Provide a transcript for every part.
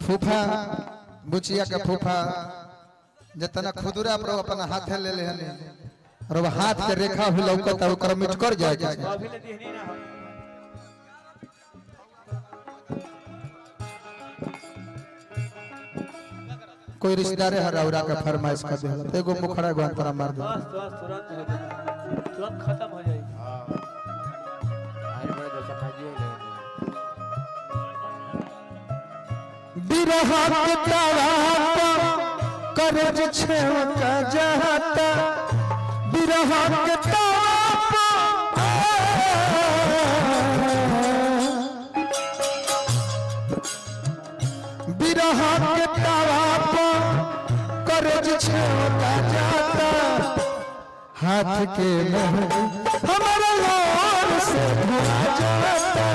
फूफा बुचिया का फूफा जितना खुदरा पर अपना हाथ ले ले और वो हाथ के रेखा भी लौकता ओकर मिट कर जाए कोई रिश्तेदार है हरौरा का फरमाइश कर दे एगो मुखड़ा गो अंतरा मार दे तुरंत खत्म हो जाएगी। बिरहा के तावा करज छेव का जहाता बिरहा के तावा बिरहा के तावा करज छेव का जाता हाथ के हमारा लोर से भुला जाता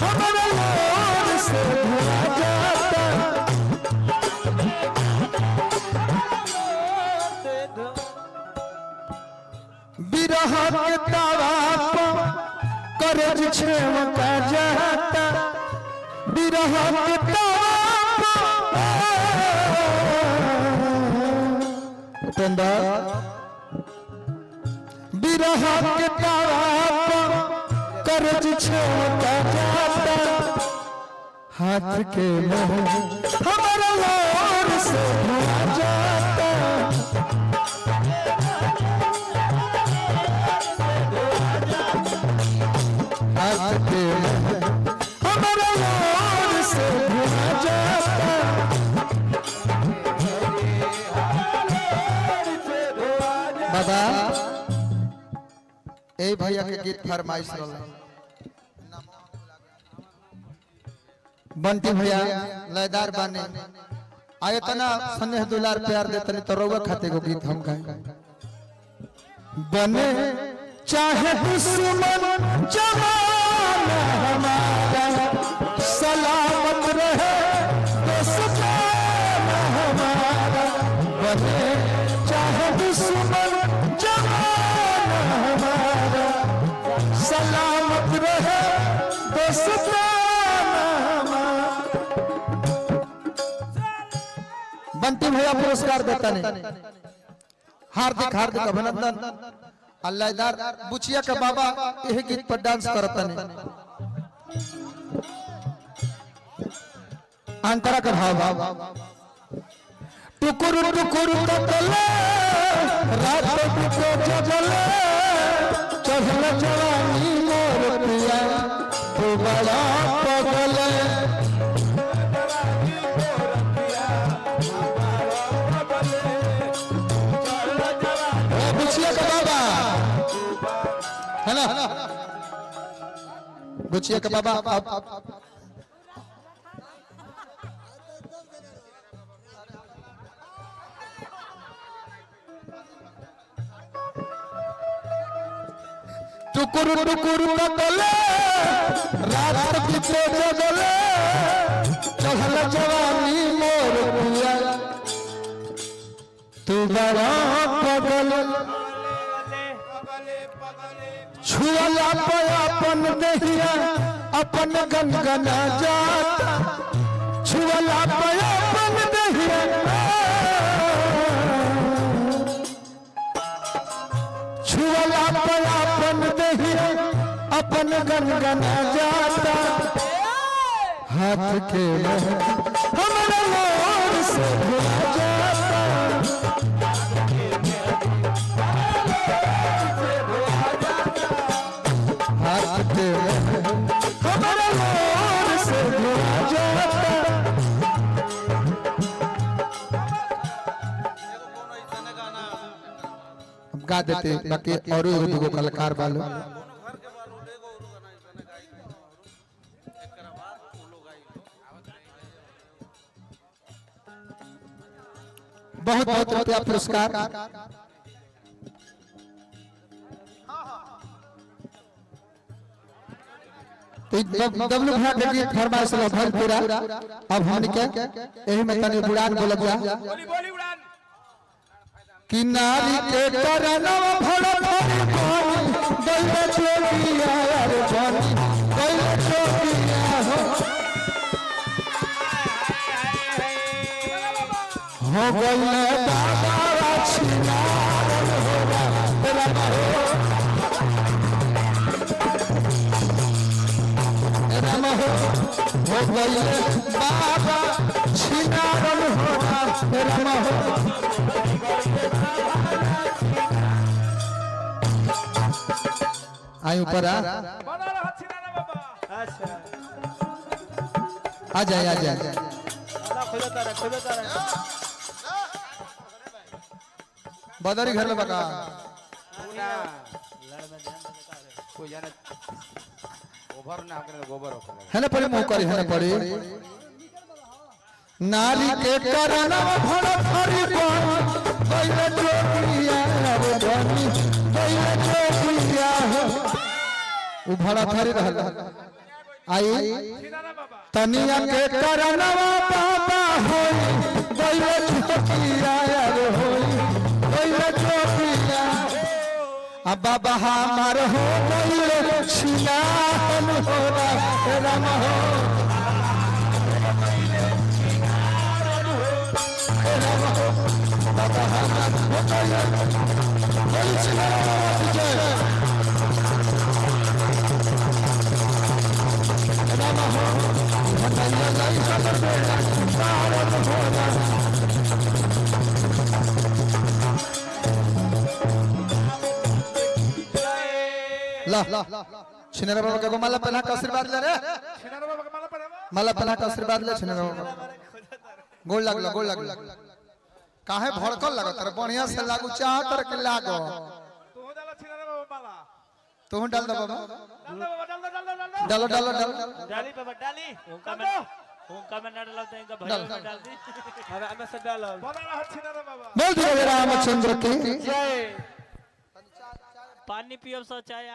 हमारा लोर से भुला जाता बिरहा के तावा करज छेव का जाता बिरहा के तावा उपेंद्र बिरहा के तावा करज छेवता जाता हाथ के हमारा लोर से भुला जाता हाथ के हमारा लोर से भुला जाता बाबा ए भैया के गीत फरमाइश बंटी भैया लयदार बाने आए तना स्नेह दुलार प्यार दे तनी तो रउआ खाते को गीत हम गाए बने चाहे दुश्मन जमाना हमारा सलामत रहे दोस्ताना हमारा बने चाहे दुश्मन जमाना हमारा सलामत रहे दोस्ताना बंटी भैया पुरस्कार देता नहीं हार्दिक हार्दिक अभिनंदन अल्लाहदार बुचिया का बाबा यही गीत पर डांस करता नहीं अंतरा का भाव टुकुर टुकुर तकले रात को जगले चढ़ल जवानी मोर पिया तू बड़ा पगले बुचिया का बाबा है ना बुचिया का बाबा टुकुर टुकुर तकले रात बीते जगले चढ़ल जवानी मोर पिया तू बड़ा पगल छुअला पे अपन दहिया अपन गनगना जाता छुअला पे अपन दहिया छुअला पे अपन दहिया अपन गनगना जाता हाथ के हमारा लोर से भुला जाता हाथ के हमारा लोर से भुला जाता गा देते बाकी और एगो दूगो कलाकार वालो बहुत बहुत रुपया पुरस्कार तो डब्लू भैया देखिए फरमाइश लो भरपूरा अब हमनी के एही में तनी बुड़ान बोलत जा बोली बोली उड़ान किनारी के करनवा भड़ भड़ पानी दैले चोकिया रे पानी दैले चोकिया हो गइले बाबा छिना तेरा राम हो गइले बाबा छिना राम हो आई ऊपर बना रहा छिनाना बाबा अच्छा आ जाए दादा खोजता रहे बदरी घर में बका पूरा लड़ में ध्यान देता रहे कोई जाने ओवर ना करे गोबर होकर है ना पड़ी मुंह करी है ना पड़ी नारी के करना भड़ भड़ी पानी दैले चोकिया रे पानी दैले चोकिया उ भड़ा थारी रहल आई छिनाना बाबा तनिया के करना बाबा होई दैले चोकिया रे होई दैले चोकिया अब बाबा हमार हो दैले छिनान हो राम हो बाबा हमार हो दैले छिनान राम हो दैले ला छिनेरा बाबा के माला पहना के आशीर्वाद ले रे छिनाना बाबा का माला पहनावा माला पहना के आशीर्वाद ले छिनेरा बाबा गोल लागला काहे भड़कल लागत रे बढ़िया से लागू चाहत रे के लागो तू हो जाला छिनाना बाबा माला तू डाल दे बाबा डाल दे बाबा डाल डालो डाली बाबा डाली उनका में ना डालते इनका भैया में डाल दी अरे हमें से डाल बना रहा छिनाना बाबा बोल दियो रामचंद्र की जय पानी पियो सो चाय